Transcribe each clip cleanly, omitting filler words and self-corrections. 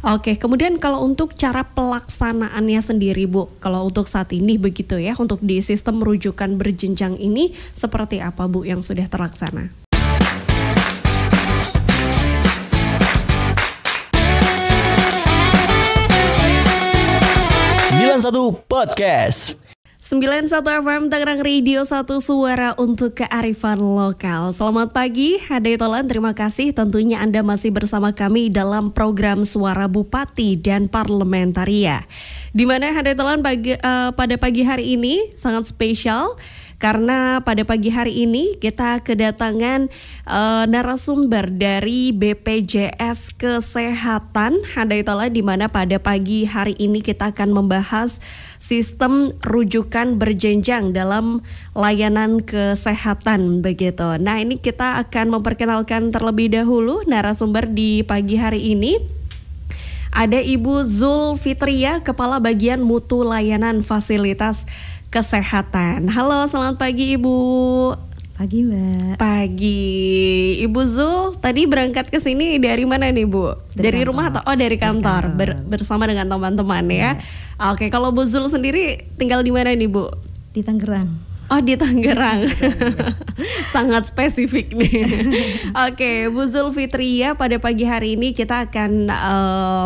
Oke, kemudian kalau untuk cara pelaksanaannya sendiri Bu, kalau untuk saat ini begitu ya, untuk di sistem rujukan berjenjang ini seperti apa Bu yang sudah terlaksana? Satu Podcast 91 FM Tangerang Radio 1 Suara untuk kearifan lokal. Selamat pagi, Hadai Tolan, terima kasih tentunya Anda masih bersama kami dalam program Suara Bupati dan Parlementaria. Di mana Hadai Tolan pada pagi hari ini sangat spesial. Karena pada pagi hari ini kita kedatangan narasumber dari BPJS Kesehatan Hadaitola, di mana pada pagi hari ini kita akan membahas sistem rujukan berjenjang dalam layanan kesehatan begitu. Nah, ini kita akan memperkenalkan terlebih dahulu narasumber di pagi hari ini. Ada Ibu Zul Fitria, Kepala Bagian Mutu Layanan Fasilitas Kesehatan. Halo, selamat pagi Ibu. Pagi Mbak. Pagi. Ibu Zul tadi berangkat ke sini dari mana nih Bu? Dari rumah atau dari kantor? Bersama dengan teman-teman ya. Oke, kalau Bu Zul sendiri tinggal di mana nih Bu? Di Tangerang. Oh, di Tangerang. Sangat spesifik nih. Oke, Bu Zul Fitria, pada pagi hari ini kita akan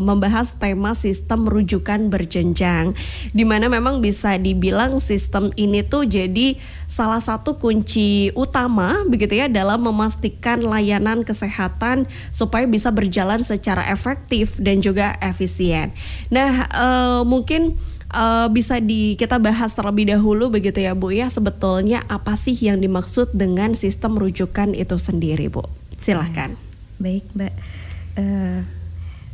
membahas tema sistem rujukan berjenjang, di mana memang bisa dibilang sistem ini tuh jadi salah satu kunci utama begitu ya dalam memastikan layanan kesehatan supaya bisa berjalan secara efektif dan juga efisien. Nah, mungkin bisa kita bahas terlebih dahulu begitu ya Bu ya, sebetulnya apa sih yang dimaksud dengan sistem rujukan itu sendiri Bu? Silahkan. Baik Mbak,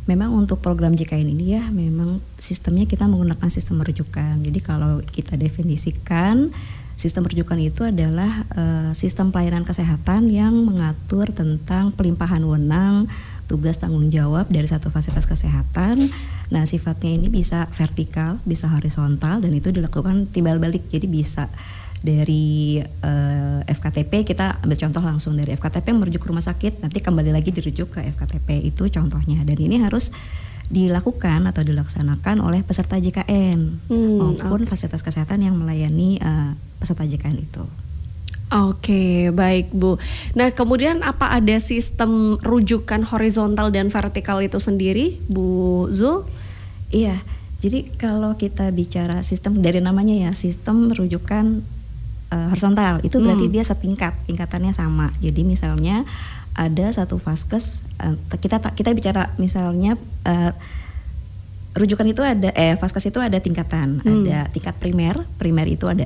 memang untuk program JKN ini ya memang sistemnya kita menggunakan sistem rujukan. Jadi kalau kita definisikan sistem rujukan itu adalah sistem pelayanan kesehatan yang mengatur tentang pelimpahan wewenang, tugas tanggung jawab dari satu fasilitas kesehatan. Nah, sifatnya ini bisa vertikal, bisa horizontal, dan itu dilakukan timbal balik. Jadi bisa dari FKTP, kita ambil contoh langsung dari FKTP merujuk ke rumah sakit, nanti kembali lagi dirujuk ke FKTP, itu contohnya. Dan ini harus dilakukan atau dilaksanakan oleh peserta JKN maupun fasilitas kesehatan yang melayani peserta JKN itu. Oke, baik Bu. Nah, kemudian apa ada sistem rujukan horizontal dan vertikal itu sendiri, Bu Zul? Iya, jadi kalau kita bicara sistem, dari namanya ya, sistem rujukan horizontal, itu berarti dia setingkat, tingkatannya sama. Jadi misalnya ada satu vaskes, kita bicara misalnya rujukan itu ada vaskes itu ada tingkatan, ada tingkat primer itu ada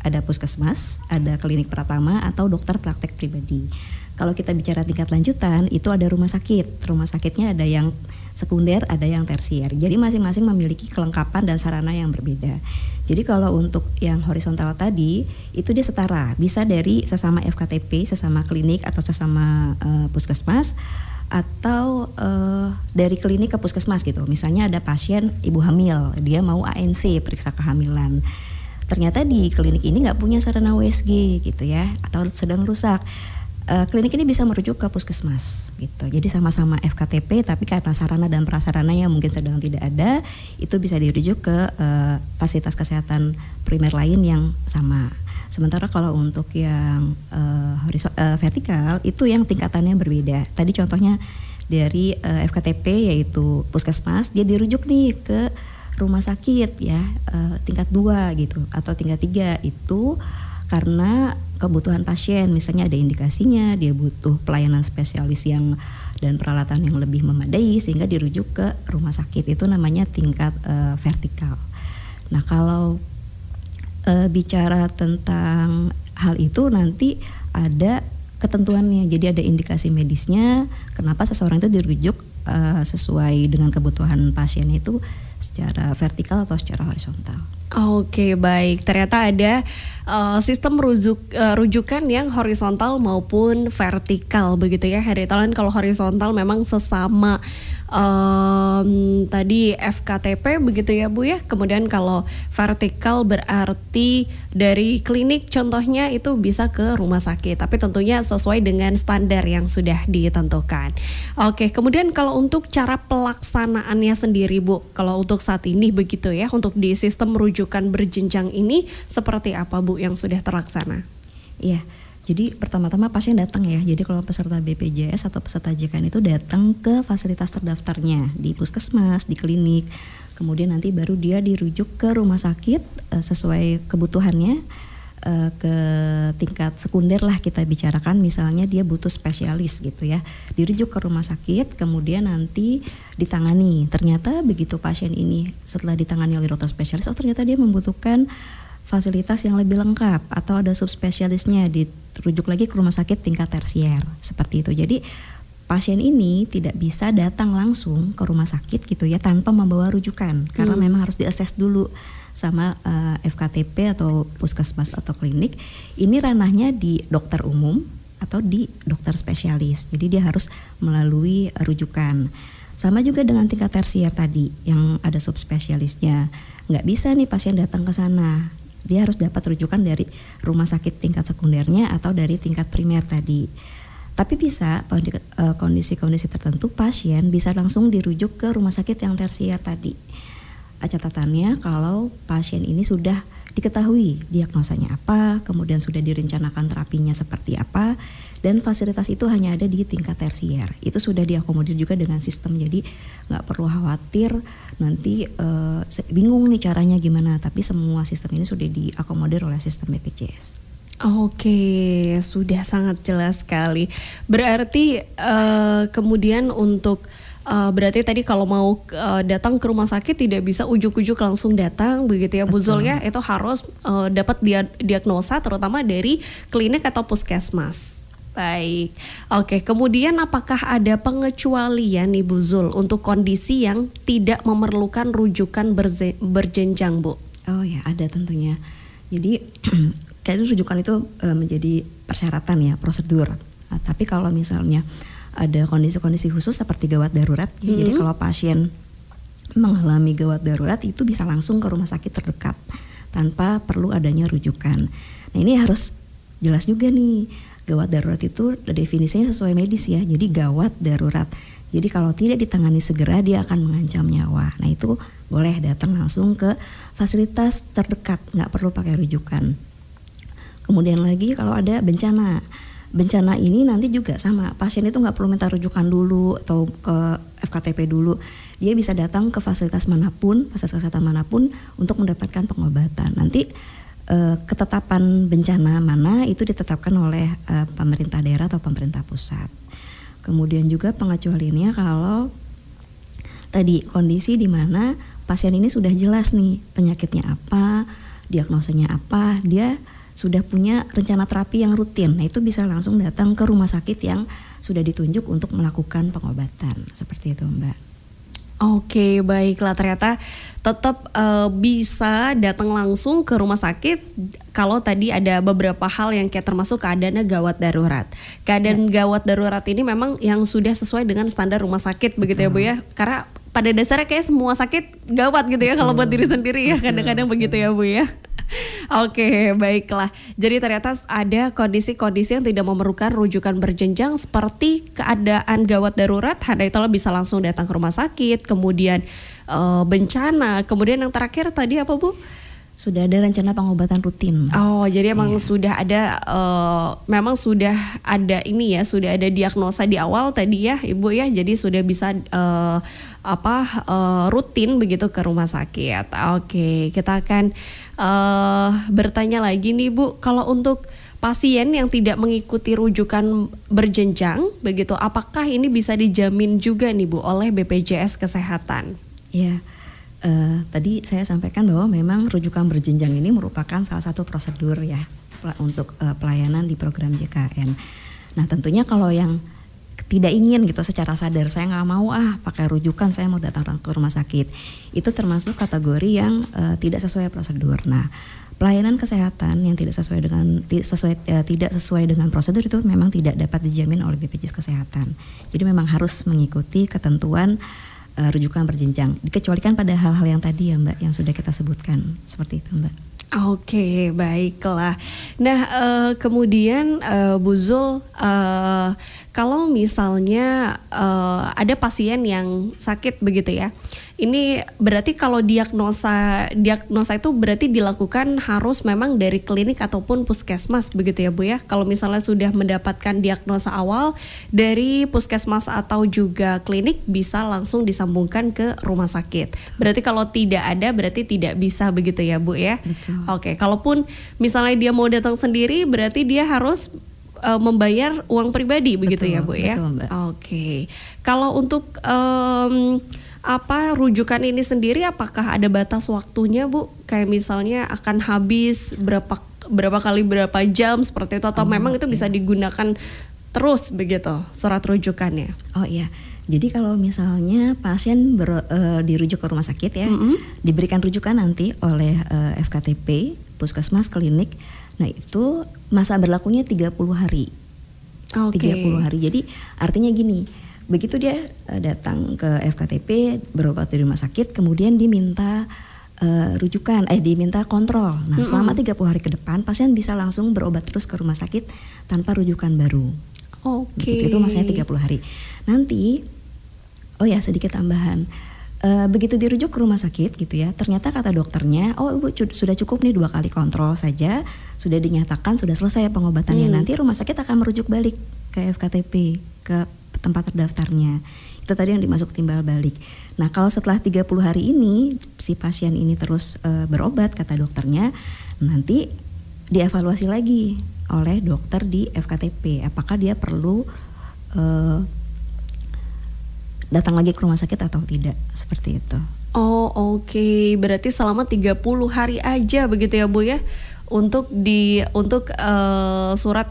ada puskesmas, ada klinik pratama atau dokter praktek pribadi. Kalau kita bicara tingkat lanjutan itu ada rumah sakitnya ada yang sekunder, ada yang tersier. Jadi masing-masing memiliki kelengkapan dan sarana yang berbeda. Jadi kalau untuk yang horizontal tadi itu dia setara, bisa dari sesama FKTP, sesama klinik atau sesama puskesmas, atau dari klinik ke puskesmas gitu. Misalnya ada pasien ibu hamil, dia mau ANC, periksa kehamilan. Ternyata di klinik ini nggak punya sarana USG gitu ya, atau sedang rusak. Klinik ini bisa merujuk ke puskesmas gitu. Jadi sama-sama FKTP, tapi karena sarana dan prasarana yang mungkin sedang tidak ada, itu bisa dirujuk ke fasilitas kesehatan primer lain yang sama. Sementara kalau untuk yang vertikal itu yang tingkatannya berbeda. Tadi contohnya dari FKTP yaitu puskesmas, dia dirujuk nih ke rumah sakit ya, tingkat 2 gitu atau tingkat 3 itu karena kebutuhan pasien, misalnya ada indikasinya dia butuh pelayanan spesialis yang dan peralatan yang lebih memadai sehingga dirujuk ke rumah sakit, itu namanya tingkat vertikal. Nah, kalau bicara tentang hal itu nanti ada ketentuannya, jadi ada indikasi medisnya kenapa seseorang itu dirujuk sesuai dengan kebutuhan pasiennya itu secara vertikal atau secara horizontal. Oke, baik. Ternyata ada sistem rujukan yang horizontal maupun vertikal begitu ya. Kalau horizontal memang sesama tadi FKTP begitu ya Bu ya. Kemudian kalau vertikal berarti dari klinik contohnya itu bisa ke rumah sakit, tapi tentunya sesuai dengan standar yang sudah ditentukan. Oke, kemudian kalau untuk cara pelaksanaannya sendiri Bu, kalau untuk saat ini begitu ya, untuk di sistem rujukan berjenjang ini seperti apa Bu yang sudah terlaksana? Iya. Jadi pertama-tama pasien datang ya. Jadi kalau peserta BPJS atau peserta JKN itu datang ke fasilitas terdaftarnya di puskesmas, di klinik. Kemudian nanti baru dia dirujuk ke rumah sakit sesuai kebutuhannya, ke tingkat sekunder lah kita bicarakan. Misalnya dia butuh spesialis gitu ya, dirujuk ke rumah sakit, kemudian nanti ditangani. Ternyata begitu pasien ini setelah ditangani oleh dokter spesialis, oh ternyata dia membutuhkan fasilitas yang lebih lengkap atau ada subspesialisnya, dirujuk lagi ke rumah sakit tingkat tersier seperti itu. Jadi pasien ini tidak bisa datang langsung ke rumah sakit gitu ya tanpa membawa rujukan, karena memang harus diakses dulu sama FKTP atau puskesmas atau klinik. Ini ranahnya di dokter umum atau di dokter spesialis, jadi dia harus melalui rujukan. Sama juga dengan tingkat tersier tadi yang ada subspesialisnya, nggak bisa nih pasien datang ke sana. Dia harus dapat rujukan dari rumah sakit tingkat sekundernya atau dari tingkat primer tadi. Tapi bisa kondisi-kondisi tertentu pasien bisa langsung dirujuk ke rumah sakit yang tersier tadi. Catatannya kalau pasien ini sudah diketahui diagnosanya apa, kemudian sudah direncanakan terapinya seperti apa, dan fasilitas itu hanya ada di tingkat tersier. Itu sudah diakomodir juga dengan sistem, jadi nggak perlu khawatir nanti bingung nih caranya gimana, tapi semua sistem ini sudah diakomodir oleh sistem BPJS. Oke, sudah sangat jelas sekali. Berarti kemudian untuk berarti tadi kalau mau datang ke rumah sakit tidak bisa ujuk-ujuk langsung datang begitu ya Bu Zul ya, itu harus dapat diagnosa terutama dari klinik atau puskesmas. Baik, oke. Kemudian apakah ada pengecualian nih Bu Zul untuk kondisi yang tidak memerlukan rujukan berjenjang Bu? Oh ya, ada tentunya. Jadi kayaknya rujukan itu menjadi persyaratan ya, prosedur. Tapi kalau misalnya ada kondisi-kondisi khusus seperti gawat darurat, jadi kalau pasien mengalami gawat darurat itu bisa langsung ke rumah sakit terdekat tanpa perlu adanya rujukan. Nah ini harus jelas juga nih. Gawat darurat itu definisinya sesuai medis ya, jadi gawat darurat. Jadi kalau tidak ditangani segera dia akan mengancam nyawa. Nah itu boleh datang langsung ke fasilitas terdekat, nggak perlu pakai rujukan. Kemudian lagi kalau ada bencana ini nanti juga sama, pasien itu nggak perlu minta rujukan dulu atau ke FKTP dulu. Dia bisa datang ke fasilitas manapun, fasilitas kesehatan manapun untuk mendapatkan pengobatan. Nanti ketetapan bencana mana itu ditetapkan oleh pemerintah daerah atau pemerintah pusat. Kemudian juga pengecualiannya kalau tadi kondisi di mana pasien ini sudah jelas nih penyakitnya apa, diagnosanya apa, dia sudah punya rencana terapi yang rutin. Nah itu bisa langsung datang ke rumah sakit yang sudah ditunjuk untuk melakukan pengobatan. Seperti itu Mbak. Oke, baiklah, ternyata tetap bisa datang langsung ke rumah sakit kalau tadi ada beberapa hal yang kayak termasuk keadaannya gawat darurat. Keadaan gawat darurat ini memang yang sudah sesuai dengan standar rumah sakit begitu ya Bu ya. Karena pada dasarnya kayak semua sakit gawat gitu ya kalau buat diri sendiri ya, kadang-kadang begitu ya Bu ya. Oke, baiklah. Jadi ternyata ada kondisi-kondisi yang tidak memerlukan rujukan berjenjang seperti keadaan gawat darurat, handaitallah bisa langsung datang ke rumah sakit, kemudian bencana, kemudian yang terakhir tadi apa Bu? Sudah ada rencana pengobatan rutin. Oh, jadi emang sudah ada, memang sudah ada ini ya, sudah ada diagnosa di awal tadi ya Ibu ya, jadi sudah bisa rutin begitu ke rumah sakit. Oke, kita akan bertanya lagi nih Bu, kalau untuk pasien yang tidak mengikuti rujukan berjenjang begitu, apakah ini bisa dijamin juga nih Bu oleh BPJS Kesehatan? Ya, tadi saya sampaikan bahwa memang rujukan berjenjang ini merupakan salah satu prosedur ya untuk pelayanan di program JKN. Nah tentunya kalau yang tidak ingin gitu secara sadar, saya nggak mau pakai rujukan, saya mau datang ke rumah sakit, itu termasuk kategori yang tidak sesuai prosedur. Nah pelayanan kesehatan yang tidak sesuai dengan prosedur itu memang tidak dapat dijamin oleh BPJS Kesehatan. Jadi memang harus mengikuti ketentuan rujukan berjenjang. Dikecualikan pada hal-hal yang tadi ya Mbak, yang sudah kita sebutkan seperti itu Mbak. Oke, baiklah. Nah, kemudian Bu Zul, kalau misalnya ada pasien yang sakit begitu ya, ini berarti kalau diagnosa itu berarti dilakukan harus memang dari klinik ataupun puskesmas begitu ya Bu ya. Kalau misalnya sudah mendapatkan diagnosa awal dari puskesmas atau juga klinik bisa langsung disambungkan ke rumah sakit. Berarti kalau tidak ada berarti tidak bisa begitu ya Bu ya. Betul. Oke, kalaupun misalnya dia mau datang sendiri berarti dia harus membayar uang pribadi begitu ya Bu ya. Betul, Mbak. Oke. Kalau untuk rujukan ini sendiri apakah ada batas waktunya Bu? Kayak misalnya akan habis berapa kali berapa jam seperti itu atau memang itu bisa digunakan terus begitu surat rujukannya? Oh iya. Jadi kalau misalnya pasien dirujuk ke rumah sakit ya, diberikan rujukan nanti oleh FKTP, puskesmas, klinik. Nah, itu masa berlakunya 30 hari. Oke. 30 hari. Jadi artinya gini, begitu dia datang ke FKTP berobat di rumah sakit, kemudian diminta diminta kontrol. Nah, selama 30 hari ke depan pasien bisa langsung berobat terus ke rumah sakit tanpa rujukan baru. Oke. Itu masanya 30 hari. Nanti, oh ya sedikit tambahan. Begitu dirujuk ke rumah sakit gitu ya, ternyata kata dokternya, oh Ibu sudah cukup nih 2 kali kontrol saja, sudah dinyatakan sudah selesai pengobatannya. Nanti rumah sakit akan merujuk balik ke FKTP, ke tempat terdaftarnya. Itu tadi yang dimasuk timbal balik. Nah, kalau setelah 30 hari ini si pasien ini terus berobat kata dokternya, nanti dievaluasi lagi oleh dokter di FKTP apakah dia perlu datang lagi ke rumah sakit atau tidak, seperti itu. Oh, oke. Berarti selama 30 hari aja begitu ya Bu ya untuk surat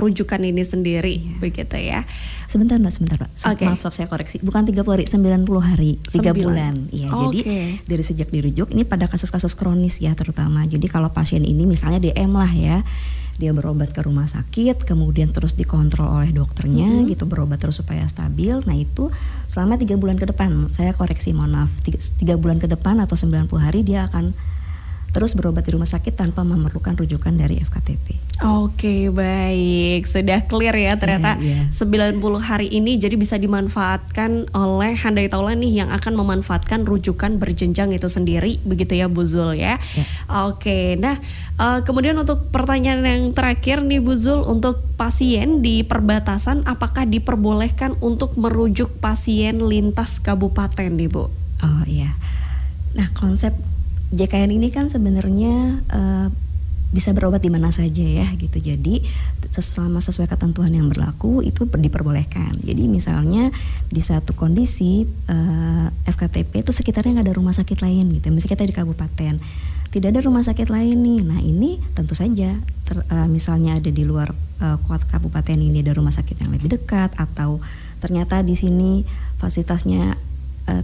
rujukan ini sendiri begitu ya. Sebentar Mbak. Okay. Maaf saya koreksi. Bukan 30 hari, 90 hari, 3 bulan. Iya, jadi dari sejak dirujuk ini pada kasus-kasus kronis ya terutama. Jadi kalau pasien ini misalnya DM lah ya, dia berobat ke rumah sakit, kemudian terus dikontrol oleh dokternya gitu, berobat terus supaya stabil. Nah, itu selama 3 bulan ke depan, saya koreksi mohon maaf, 3 bulan ke depan atau 90 hari dia akan terus berobat di rumah sakit tanpa memerlukan rujukan dari FKTP. Oke, baik. Sudah clear ya ternyata 90 hari ini jadi bisa dimanfaatkan oleh handai taula nih yang akan memanfaatkan rujukan berjenjang itu sendiri begitu ya Bu Zul ya. Oke, nah kemudian untuk pertanyaan yang terakhir nih Bu Zul, untuk pasien di perbatasan apakah diperbolehkan untuk merujuk pasien lintas kabupaten nih Bu? Oh iya. Nah, konsep JKN ini kan sebenarnya bisa berobat di mana saja ya gitu. Jadi selama sesuai ketentuan yang berlaku itu diperbolehkan. Jadi misalnya di satu kondisi FKTP itu sekitarnya nggak ada rumah sakit lain gitu. Misalnya kita di kabupaten tidak ada rumah sakit lain nih. Nah, ini tentu saja misalnya ada di luar kabupaten ini ada rumah sakit yang lebih dekat, atau ternyata di sini fasilitasnya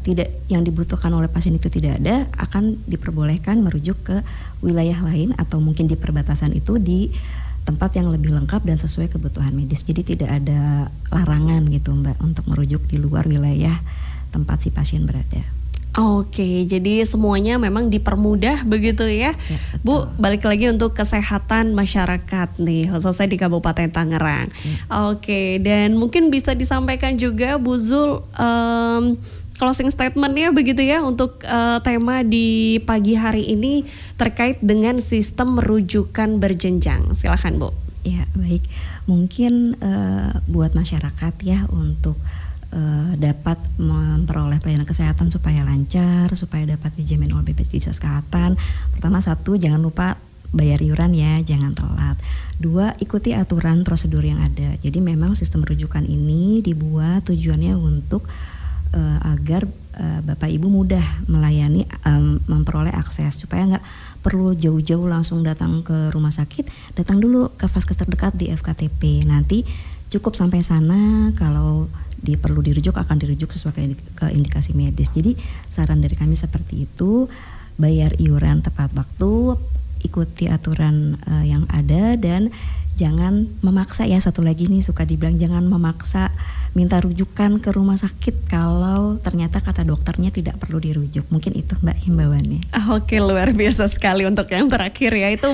tidak, yang dibutuhkan oleh pasien itu tidak ada, akan diperbolehkan merujuk ke wilayah lain atau mungkin di perbatasan itu di tempat yang lebih lengkap dan sesuai kebutuhan medis. Jadi tidak ada larangan gitu Mbak untuk merujuk di luar wilayah tempat si pasien berada. Oke, jadi semuanya memang dipermudah begitu ya. Bu, balik lagi untuk kesehatan masyarakat nih, khususnya di Kabupaten Tangerang. Oke, dan mungkin bisa disampaikan juga Bu Zul closing statement-nya begitu ya untuk tema di pagi hari ini terkait dengan sistem rujukan berjenjang. Silakan Bu. Ya, baik. Mungkin buat masyarakat ya untuk dapat memperoleh pelayanan kesehatan supaya lancar, supaya dapat dijamin oleh BPJS Kesehatan. Pertama, 1, jangan lupa bayar iuran ya, jangan telat. 2, ikuti aturan prosedur yang ada. Jadi memang sistem rujukan ini dibuat tujuannya untuk agar Bapak Ibu mudah melayani, memperoleh akses, supaya nggak perlu jauh-jauh langsung datang ke rumah sakit, datang dulu ke vaskes terdekat di FKTP. Nanti cukup sampai sana, kalau perlu dirujuk akan dirujuk sesuai ke indikasi medis. Jadi saran dari kami seperti itu, bayar iuran tepat waktu, ikuti aturan yang ada, dan jangan memaksa ya, satu lagi nih suka dibilang jangan memaksa minta rujukan ke rumah sakit kalau ternyata kata dokternya tidak perlu dirujuk. Mungkin itu Mbak himbauannya. Oke, luar biasa sekali untuk yang terakhir ya, itu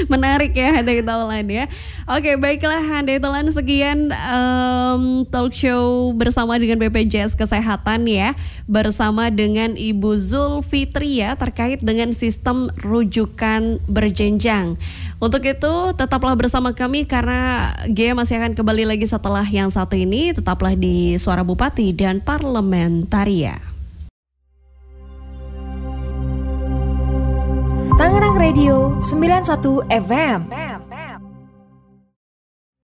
menarik ya Handai Taulan ya. Oke, baiklah Handai Taulan, sekian talk show bersama dengan BPJS Kesehatan ya, bersama dengan Ibu Zulfitri ya, terkait dengan sistem rujukan berjenjang. Untuk itu tetaplah bersama kami karena Gia masih akan kembali lagi setelah yang satu ini. Tetaplah di Suara Bupati dan Parlementaria. Tangerang Radio 91 FM.